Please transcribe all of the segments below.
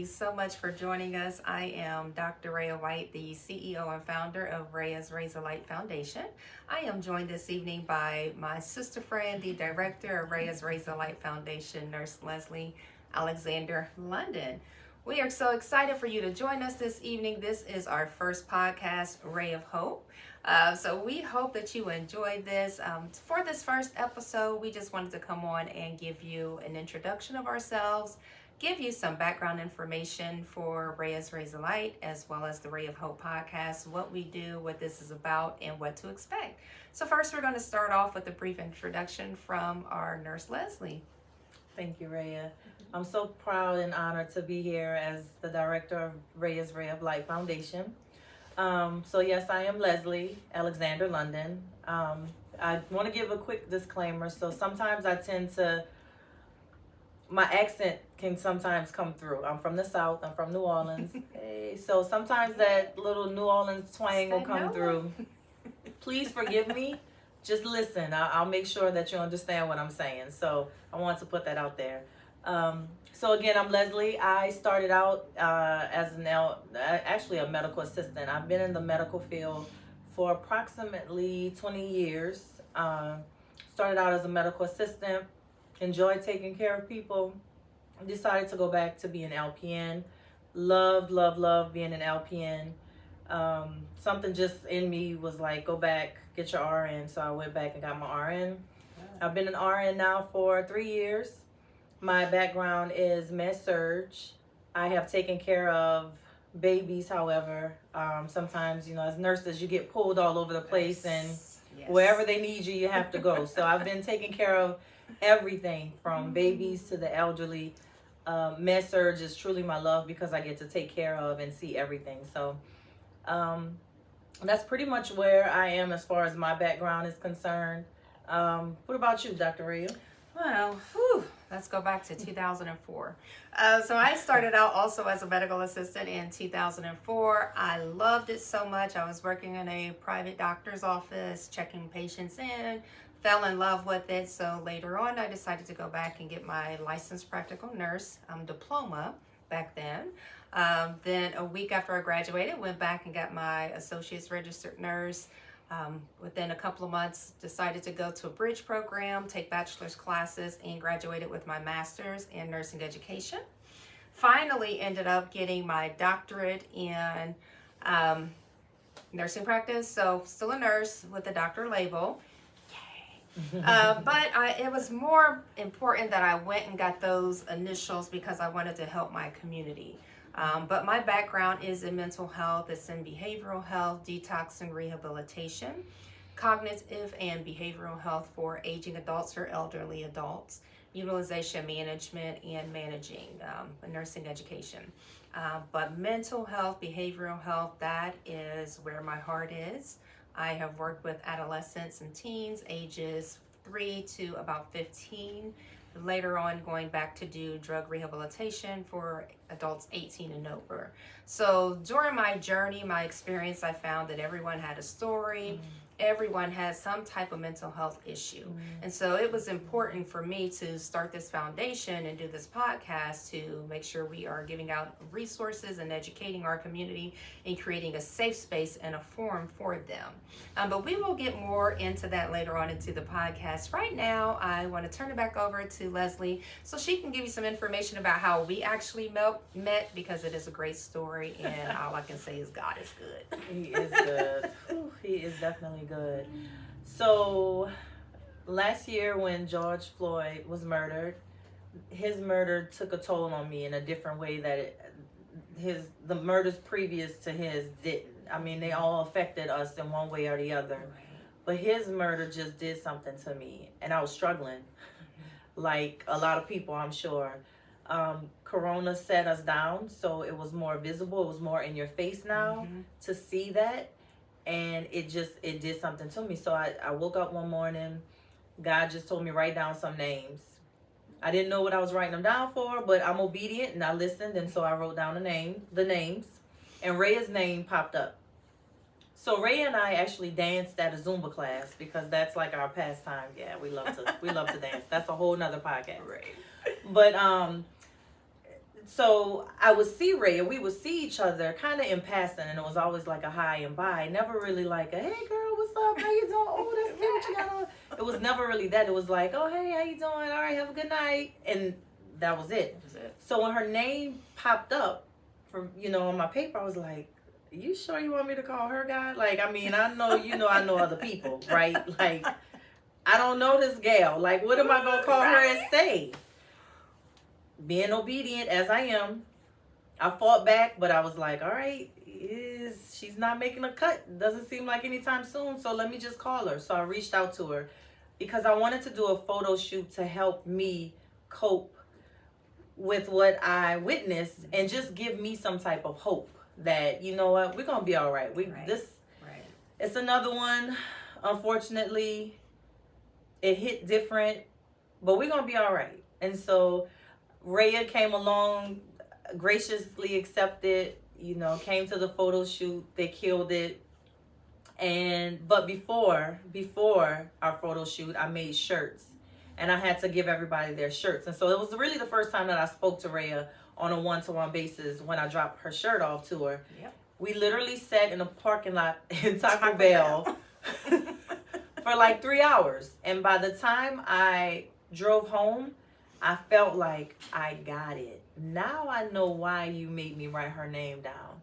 you so much for joining us. I am Dr. Raya White, the CEO and founder of Raya's Raise a Light Foundation. I am joined this evening by my sister friend, the director of Raya's Raise a Light Foundation, Nurse Leslie Alexander London. We are so excited for you to join us this evening. This is our first podcast, Ray of Hope. So we hope that you enjoyed this. For this first episode, we just wanted to come on and give you an introduction of ourselves, give you some background information for Raya's Raise a Light, as well as the Ray of Hope podcast, what we do, what this is about, and what to expect. So first, we're going to start off with a brief introduction from our nurse, Leslie. Thank you, Raya. I'm so proud and honored to be here as the director of Raya's Ray of Light Foundation. So yes, I am Leslie Alexander London. I want to give a quick disclaimer. So sometimes my accent can sometimes come through. I'm from the South. I'm from New Orleans. Hey, so sometimes that little New Orleans twang will come through. Please forgive me. Just listen. I'll make sure that you understand what I'm saying. So I want to put that out there. So again, I'm Leslie. I started out as actually a medical assistant. I've been in the medical field for approximately 20 years. Started out as a medical assistant, enjoyed taking care of people, decided to go back to be an LPN. Loved being an LPN. Something just in me was like, go back, get your RN. So I went back and got my RN. I've been an RN now for 3 years. My background is med-surg. I have taken care of babies, however. Sometimes, as nurses, you get pulled all over the place, and wherever they need you, you have to go. So I've been taking care of everything from babies to the elderly. Med-surg is truly my love because I get to take care of and see everything. So that's pretty much where I am as far as my background is concerned. What about you, Dr. Raya? Well, let's go back to 2004. So I started out also as a medical assistant in 2004. I loved it so much. I was working in a private doctor's office, checking patients in, fell in love with it. So later on, I decided to go back and get my licensed practical nurse diploma back then. Then a week after I graduated, went back and got my associate's registered nurse. Within a couple of months, decided to go to a bridge program, take bachelor's classes, and graduated with my master's in nursing education. Finally ended up getting my doctorate in nursing practice, so still a nurse with a doctor label. Yay! But it was more important that I went and got those initials because I wanted to help my community. But my background is in mental health, it's in behavioral health, detox and rehabilitation, cognitive and behavioral health for aging adults or elderly adults, utilization management, and managing nursing education. But mental health, behavioral health, that is where my heart is. I have worked with adolescents and teens, ages 3 to about 15. Later on, going back to do drug rehabilitation for adults 18 and over. So during my journey, my experience, I found that everyone had a story. Everyone has some type of mental health issue. And so it was important for me to start this foundation and do this podcast to make sure we are giving out resources and educating our community and creating a safe space and a forum for them. But we will get more into that later on into the podcast. Right now, I want to turn it back over to Leslie so she can give you some information about how we actually met because it is a great story, and all I can say is God is good. He is good. He is definitely good. So last year when George Floyd was murdered, his murder took a toll on me in a different way that the murders previous to his didn't. I mean, they all affected us in one way or the other. But his murder just did something to me, and I was struggling, like a lot of people, I'm sure. Corona set us down, so it was more visible. It was more in your face now to see that. And it did something to me. So I woke up one morning, God just told me write down some names. I didn't know what I was writing them down for, but I'm obedient and I listened, and so I wrote down the names, and Raya's name popped up. So Raya and I actually danced at a Zumba class because that's like our pastime. Yeah, we love to dance. That's a whole nother podcast. Right. But so I would see Raya. We would see each other kind of in passing, and it was always like a hi and bye. Never really like a, hey girl, what's up? How you doing? Oh, that's cute. What you got on? It was never really that. It was like, oh, hey, how you doing? All right, have a good night. And that was it. So when her name popped up from, on my paper, I was like, you sure you want me to call her God? Like, I mean, I know, I know other people, right? Like, I don't know this gal. Like, what am I going to call her and say? Being obedient as I am, I fought back, but I was like, all right, she's not making a cut. Doesn't seem like anytime soon, so let me just call her. So I reached out to her because I wanted to do a photo shoot to help me cope with what I witnessed and just give me some type of hope that, you know what, we're going to be all right. It's another one. Unfortunately, it hit different, but we're going to be all right. And so Raya came along, graciously accepted, came to the photo shoot. They killed it. But before our photo shoot, I made shirts. And I had to give everybody their shirts. And so it was really the first time that I spoke to Raya on a one-to-one basis when I dropped her shirt off to her. Yep. We literally sat in a parking lot in Taco Bell for like 3 hours. And by the time I drove home, I felt like I got it. Now I know why you made me write her name down.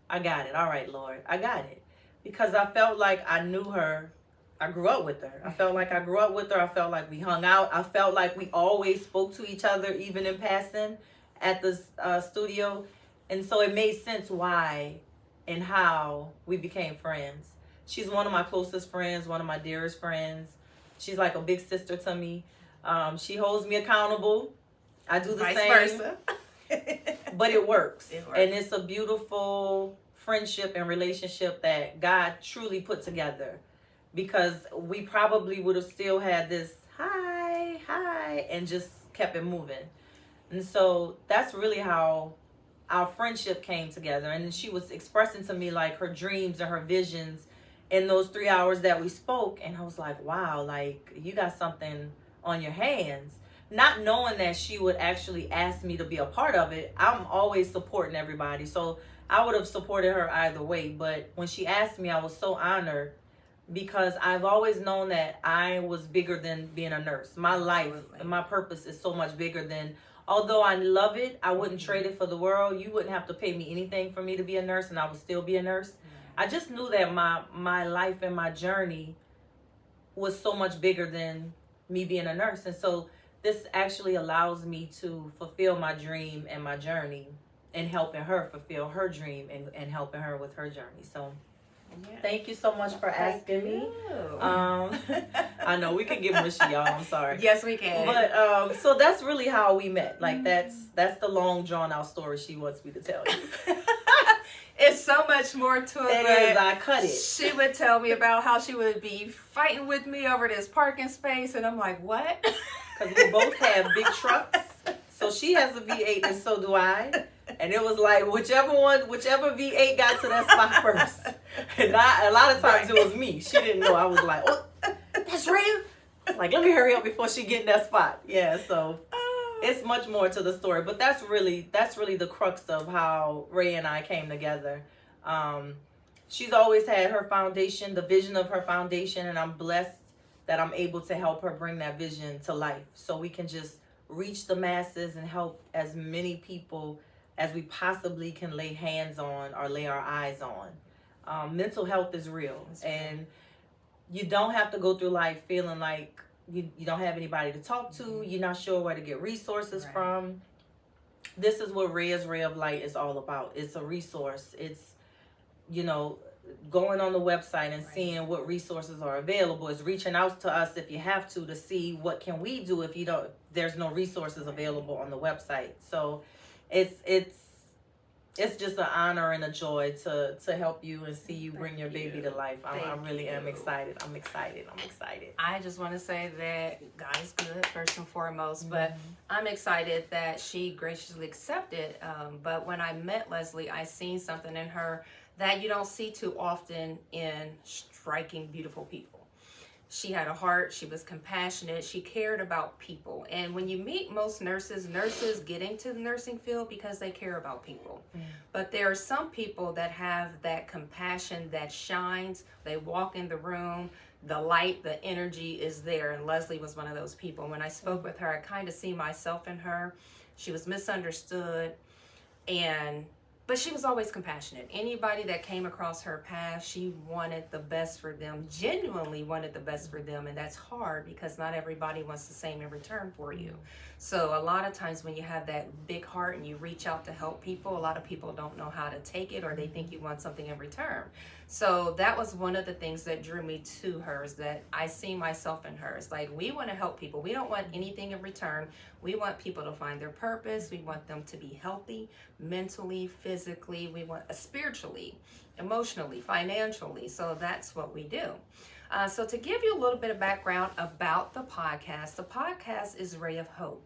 I got it. All right, Lord. I got it. Because I felt like I knew her. I grew up with her. I felt like I grew up with her. I felt like we hung out. I felt like we always spoke to each other, even in passing at the studio. And so it made sense why and how we became friends. She's one of my closest friends, one of my dearest friends. She's like a big sister to me. She holds me accountable. I do the Vice same. Versa. But it works. And it's a beautiful friendship and relationship that God truly put together. Because we probably would have still had this hi, and just kept it moving. And so that's really how our friendship came together. And she was expressing to me like her dreams and her visions in those 3 hours that we spoke. And I was like, wow, like you got something on your hands. Not knowing that she would actually ask me to be a part of it. I'm always supporting everybody. So I would have supported her either way. But when she asked me, I was so honored. Because I've always known that I was bigger than being a nurse. My life and my purpose is so much bigger than, although I love it, I wouldn't trade it for the world. You wouldn't have to pay me anything for me to be a nurse and I would still be a nurse. I just knew that my life and my journey was so much bigger than me being a nurse. And so this actually allows me to fulfill my dream and my journey and helping her fulfill her dream and helping her with her journey. So thank you so much for asking me. I know we can get mushy, y'all. I'm sorry. Yes, we can. But so that's really how we met. Like that's the long drawn out story she wants me to tell you. It's so much more to it. It is. I cut it. She would tell me about how she would be fighting with me over this parking space, and I'm like, what? Because we both have big trucks. So she has a V8 and so do I. And it was like whichever V8 got to that spot first. And a lot of times it was me. She didn't know. I was like, oh, that's Raya. Like, let me hurry up before she get in that spot. Yeah, so it's much more to the story. But that's really the crux of how Raya and I came together. She's always had her foundation, the vision of her foundation, and I'm blessed that I'm able to help her bring that vision to life. So we can just reach the masses and help as many people as we possibly can lay hands on or lay our eyes on. Mental health is real. And you don't have to go through life feeling like you don't have anybody to talk to. You're not sure where to get resources from. This is what Raya's Ray of Light is all about. It's a resource. It's, going on the website and seeing what resources are available. It's reaching out to us if you have to see what can we do if there's no resources available on the website. So it's just an honor and a joy to help you and see you bring your baby to life. I really am excited. I'm excited. I just want to say that God is good, first and foremost, but I'm excited that she graciously accepted. But when I met Leslie, I seen something in her that you don't see too often in striking, beautiful people. She had a heart. She was compassionate. She cared about people. And when you meet most nurses get into the nursing field because they care about people. But there are some people that have that compassion that shines. They walk in the room, the light, the energy is there. And Leslie was one of those people. When I spoke with her, I kind of see myself in her. She was misunderstood, but she was always compassionate. Anybody that came across her path, she wanted the best for them, genuinely wanted the best for them. And that's hard because not everybody wants the same in return for you. So a lot of times when you have that big heart and you reach out to help people, a lot of people don't know how to take it, or they think you want something in return. So that was one of the things that drew me to her, is that I see myself in her. It's like, we want to help people. We don't want anything in return. We want people to find their purpose. We want them to be healthy, mentally, physically. We want spiritually, emotionally, financially. So that's what we do. So to give you a little bit of background about the podcast is Ray of Hope.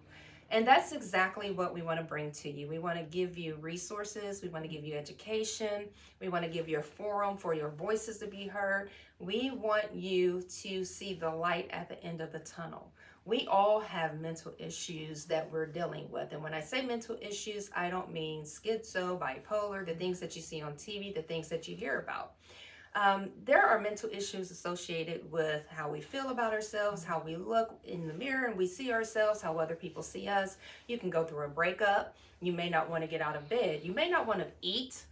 And that's exactly what we want to bring to you. We want to give you resources. We want to give you education. We want to give you a forum for your voices to be heard. We want you to see the light at the end of the tunnel. We all have mental issues that we're dealing with. And when I say mental issues, I don't mean schizo, bipolar, the things that you see on TV, the things that you hear about. There are mental issues associated with how we feel about ourselves, how we look in the mirror and we see ourselves, how other people see us. You can go through a breakup. You may not want to get out of bed. You may not want to eat.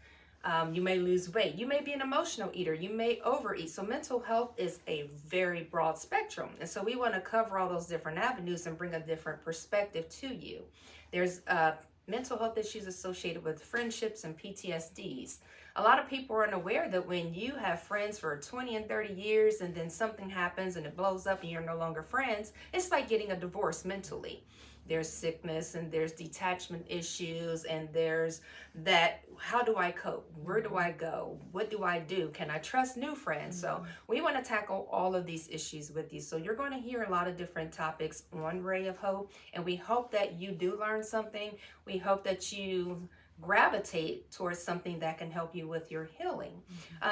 You may lose weight. You may be an emotional eater. You may overeat. So mental health is a very broad spectrum. And so we want to cover all those different avenues and bring a different perspective to you. There's mental health issues associated with friendships and PTSDs. A lot of people are unaware that when you have friends for 20 and 30 years and then something happens and it blows up and you're no longer friends, it's like getting a divorce mentally. There's sickness and there's detachment issues and there's that, how do I cope? Where do I go? What do I do? Can I trust new friends? So we want to tackle all of these issues with you. So you're going to hear a lot of different topics on Ray of Hope, and we hope that you do learn something. We hope that you gravitate towards something that can help you with your healing.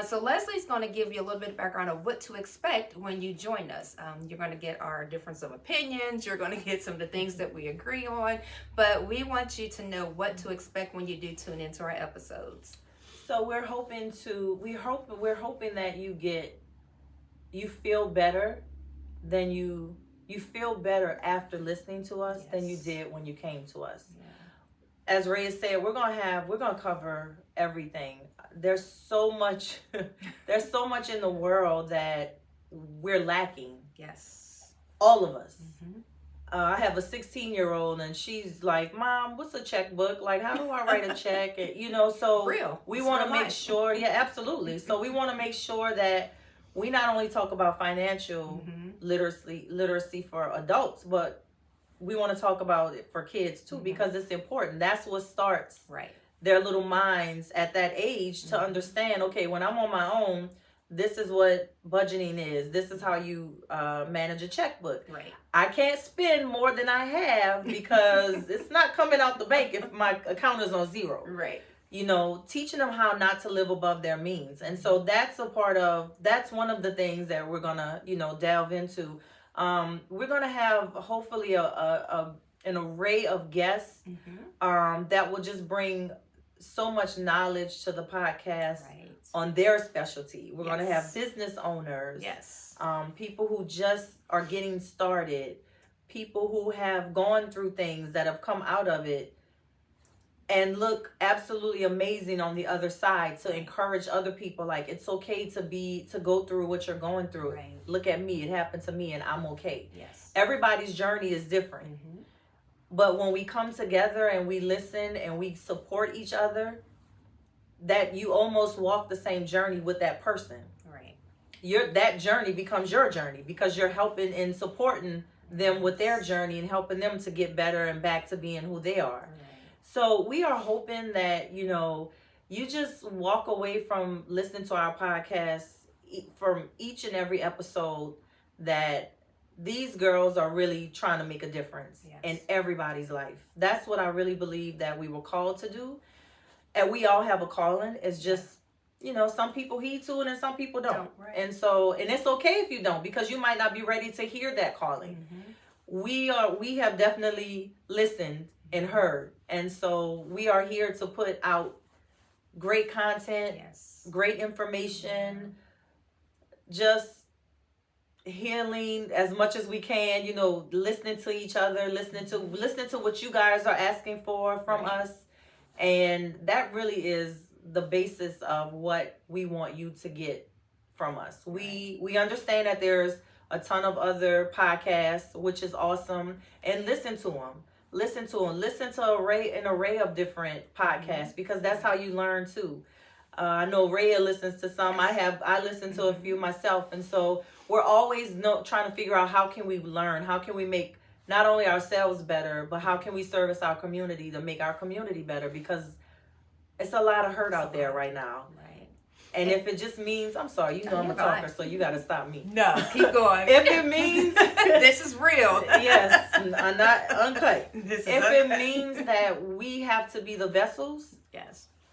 So Leslie's going to give you a little bit of background of what to expect when you join us. You're going to get our difference of opinions. You're going to get some of the things that we agree on, but we want you to know what to expect when you do tune into our episodes. So we're hoping that you feel better than you feel better after listening to us than you did when you came to us. As Raya said, we're gonna cover everything. There's so much in the world that we're lacking. Yes. All of us. I have a 16-year-old and she's like, Mom, what's a checkbook? Like, how do I write a check? And, so we want to make sure. Yeah, absolutely. So we want to make sure that we not only talk about financial literacy for adults, but we want to talk about it for kids too, because it's important. That's what starts their little minds at that age to understand, okay, when I'm on my own, this is what budgeting is. This is how you manage a checkbook. I can't spend more than I have because it's not coming out the bank if my account is on zero. Teaching them how not to live above their means. And so that's one of the things that we're going to, delve into. We're going to have hopefully an array of guests that will just bring so much knowledge to the podcast on their specialty. We're going to have business owners, people who just are getting started, people who have gone through things that have come out of it and look absolutely amazing on the other side, to encourage other people. Like, it's okay to go through what you're going through. Look at me, it happened to me and I'm okay. Everybody's journey is different. But when we come together and we listen and we support each other, that you almost walk the same journey with that person. That journey becomes your journey because you're helping and supporting them with their journey and helping them to get better and back to being who they are. So we are hoping that, you just walk away from listening to our podcast, from each and every episode, that these girls are really trying to make a difference in everybody's life. That's what I really believe that we were called to do. And we all have a calling. It's just you know, some people heed to it and some people don't. Right. And so, and it's okay if you don't, because you might not be ready to hear that calling. We have definitely listened and heard. And so we are here to put out great content, great information, just healing as much as we can, you know, listening to each other, listening to what you guys are asking for from us. And that really is the basis of what we want you to get from us. We understand that there's a ton of other podcasts, which is awesome, and listen to them. Listen to an array of different podcasts, because that's how you learn too. I know Raya listens to some. I listen to a few myself, and so we're always trying to figure out how can we learn, how can we make not only ourselves better, but how can we service our community to make our community better, because it's a lot of hurt out there right now. Right. And if it just means, I'm sorry, you know I'm a talker, so you got to stop me. No, keep going. If it means this is real. Yes, I'm not uncut. It means that we have to be the vessels,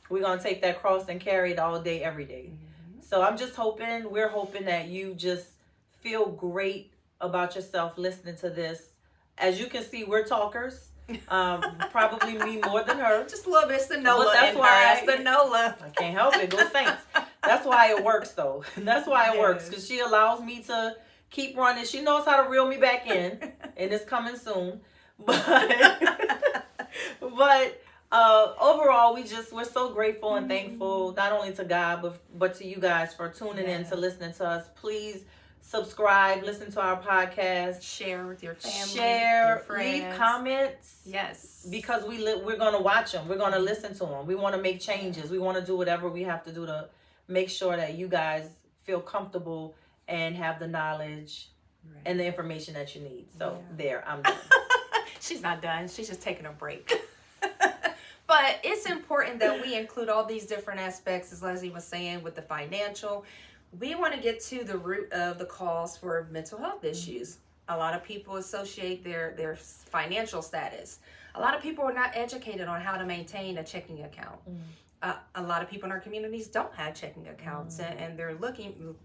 we're going to take that cross and carry it all day, every day. So we're hoping that you just feel great about yourself listening to this. As you can see, we're talkers. Probably me more than her. Just a little bit Sonola. But that's why Sonola. I can't help it. Go Saints. That's why it works, though. That's why it works, because she allows me to keep running. She knows how to reel me back in, and it's coming soon. But overall, we're so grateful and thankful, not only to God, but to you guys for tuning in, to listening to us. Please subscribe, listen to our podcast, share with your family, your friends, leave comments. Yes, because we're going to watch them. We're going to listen to them. We want to make changes. We want to do whatever we have to do to make sure that you guys feel comfortable and have the knowledge and the information that you need. So there, I'm done. She's not done. She's just taking a break. But it's important that we include all these different aspects, as Leslie was saying, with the financial. We want to get to the root of the cause for mental health issues. A lot of people associate their financial status. A lot of people are not educated on how to maintain a checking account. A lot of people in our communities don't have checking accounts, and they're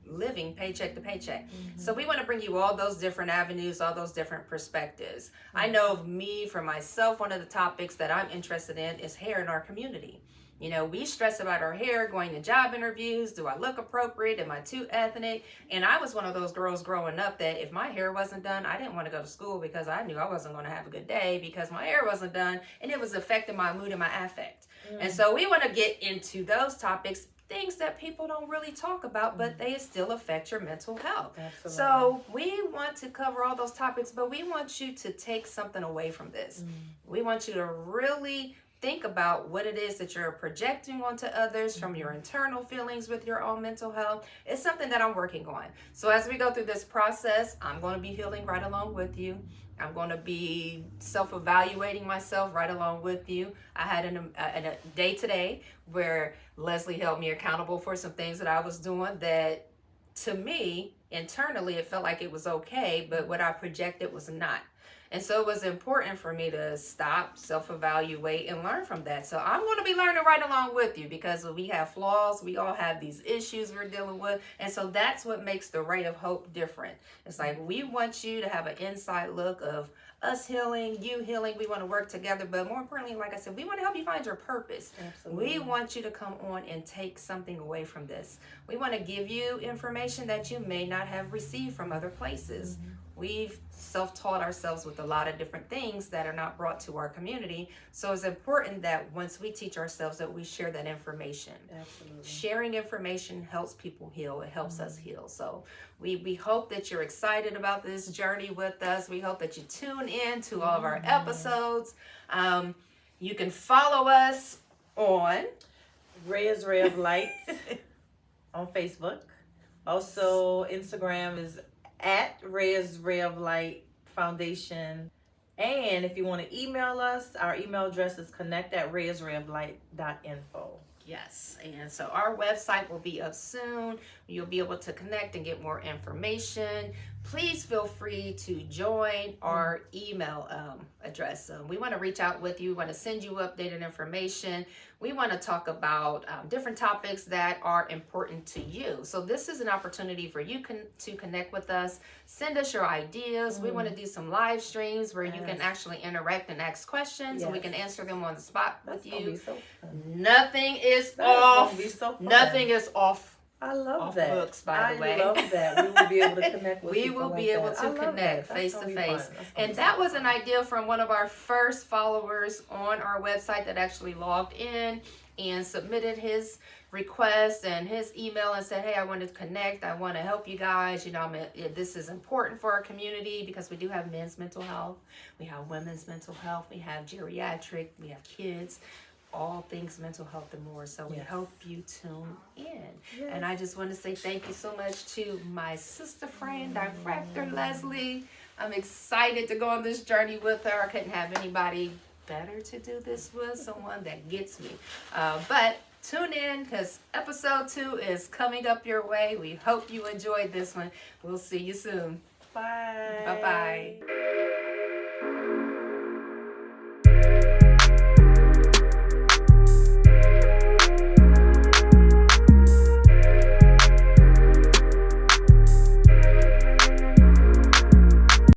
living paycheck to paycheck. So we want to bring you all those different avenues, all those different perspectives. I know of me, for myself, one of the topics that I'm interested in is hair in our community. You know, we stress about our hair, going to job interviews. Do I look appropriate? Am I too ethnic? And I was one of those girls growing up that if my hair wasn't done, I didn't want to go to school, because I knew I wasn't going to have a good day because my hair wasn't done, and it was affecting my mood and my affect. And so we want to get into those topics, things that people don't really talk about, but they still affect your mental health. Absolutely. So we want to cover all those topics, but we want you to take something away from this. We want you to really think about what it is that you're projecting onto others from your internal feelings with your own mental health. It's something that I'm working on. So as we go through this process, I'm going to be healing right along with you. I'm going to be self-evaluating myself right along with you. I had a day today where Leslie held me accountable for some things that I was doing that, to me, internally, it felt like it was okay, but what I projected was not. And so it was important for me to stop, self-evaluate, and learn from that. So I'm going to be learning right along with you, because we have flaws. We all have these issues we're dealing with. And so that's what makes the Ray of Hope different. It's like we want you to have an inside look of us healing, you healing. We want to work together. But more importantly, like I said, we want to help you find your purpose. Absolutely. We want you to come on and take something away from this. We want to give you information that you may not have received from other places. We've self-taught ourselves with a lot of different things that are not brought to our community. So it's important that once we teach ourselves, that we share that information. Absolutely. Sharing information helps people heal. It helps us heal. So we hope that you're excited about this journey with us. We hope that you tune in to all of our episodes. You can follow us on Raya's Ray of Light on Facebook. Also, Instagram is at Raya's Ray of Light Foundation. And if you want to email us, our email address is connect@rayasrayoflight.info. Yes, and so our website will be up soon. You'll be able to connect and get more information. please feel free to join our email address. We want to reach out with you. We want to send you updated information. We want to talk about different topics that are important to you. So this is an opportunity for you to connect with us. Send us your ideas. We want to do some live streams where you can actually interact and ask questions, and we can answer them on the spot with you. So Nothing is off. Nothing is off. I love that. Books, by the way. I love that. We will be able to connect with We will be able to connect face to face. And that was an idea from one of our first followers on our website that actually logged in and submitted his request and his email and said, hey, I want to connect. I want to help you guys. You know, this is important for our community because we do have men's mental health. We have women's mental health. We have geriatric. We have kids. All things mental health and more. So we hope you tune in. And I just want to say thank you so much to my sister friend, Director Leslie. I'm excited to go on this journey with her. I couldn't have anybody better to do this with, someone that gets me. But tune in because episode 2 is coming up your way. We hope you enjoyed this one. We'll see you soon. Bye. Bye-bye.